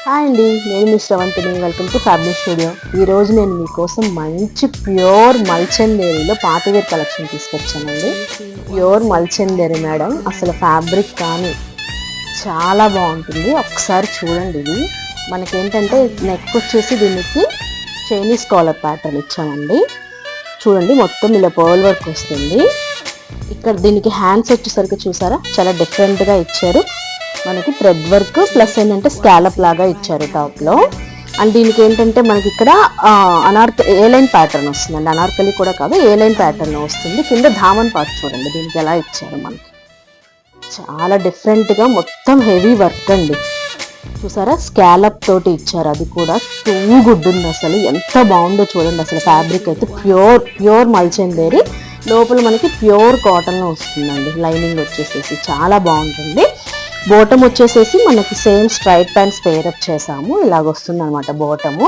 Hi అండి, నేను మీ శ్రవంతిని. Welcome to fabric studio. ఈరోజు నేను మీకోసం మంచి ప్యూర్ మల్చందేరీలో పార్టీవేర్ కలెక్షన్ తీసుకొచ్చానండి. ప్యూర్ మల్చందేరీ మేడం, అసలు ఫ్యాబ్రిక్ కానీ చాలా బాగుంటుంది. ఒకసారి చూడండి. ఇది మనకేంటంటే నెక్ వచ్చేసి దీనికి చైనీస్ కాలర్ ప్యాటర్న్ ఇచ్చామండి. చూడండి, మొత్తం ఇలా పర్ల్ వర్క్ వస్తుంది. ఇక్కడ దీనికి హ్యాండ్స్ వచ్చేసరికి చూసారా, చాలా డిఫరెంట్గా ఇచ్చారు. మనకి థ్రెడ్ వర్క్ ప్లస్ ఏంటంటే స్కాలప్ లాగా ఇచ్చారు టాప్లో. అండ్ దీనికి ఏంటంటే మనకి ఇక్కడ ఏ లైన్ ప్యాటర్న్ వస్తుందండి. అనార్కలి కూడా కాదు, ఏ లైన్ ప్యాటర్న్ వస్తుంది. కింద ధామన్ పార్ట్ చూడండి దీనికి ఎలా ఇచ్చారు. మనకి చాలా డిఫరెంట్గా మొత్తం హెవీ వర్క్ అండి. చూసారా, స్కాలప్ తోటి ఇచ్చారు. అది కూడా టూ గుడ్ ఉంది. అసలు ఎంత బాగుందో చూడండి. అసలు ఫ్యాబ్రిక్ అయితే ప్యూర్ మల్చందేరి, లోపల మనకి ప్యూర్ కాటన్లో వస్తుందండి. లైనింగ్ వచ్చేసేసి చాలా బాగుంటుంది. బోటమ్ వచ్చేసేసి మనకి సేమ్ స్ట్రైట్ ప్యాంట్స్ పేరప్ చేసాము. ఇలాగ వస్తుంది అనమాట బోటము.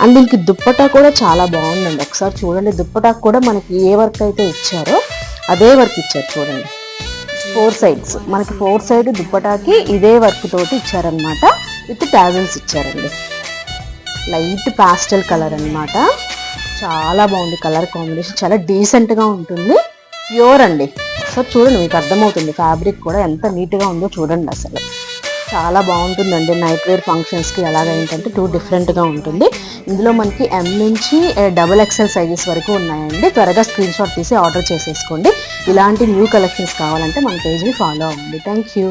అండ్ దీనికి దుప్పటా కూడా చాలా బాగుందండి. ఒకసారి చూడండి, దుప్పటా కూడా మనకి ఏ వర్క్ అయితే ఇచ్చారో అదే వర్క్ ఇచ్చారు. చూడండి, 4 సైడ్స్ మనకి 4 సైడ్ దుప్పటాకి ఇదే వర్క్ తోటి ఇచ్చారనమాట. విత్ టాజల్స్ ఇచ్చారండి. లైట్ పాస్టల్ కలర్ అనమాట. చాలా బాగుంది కలర్ కాంబినేషన్, చాలా డీసెంట్గా ఉంటుంది. ప్యూర్ అండి. సో చూడండి, మీకు అర్థమవుతుంది ఫ్యాబ్రిక్ కూడా ఎంత నీట్గా ఉందో చూడండి. అసలు చాలా బాగుంటుందండి. నైట్ వేర్ ఫంక్షన్స్కి అలాగే ఏంటంటే టూ డిఫరెంట్గా ఉంటుంది. ఇందులో మనకి M నుంచి XXL సైజెస్ వరకు ఉన్నాయండి. త్వరగా స్క్రీన్ షాట్ తీసి ఆర్డర్ చేసేసుకోండి. ఇలాంటి న్యూ కలెక్షన్స్ కావాలంటే మన పేజ్ని ఫాలో అవ్వండి. Thank you.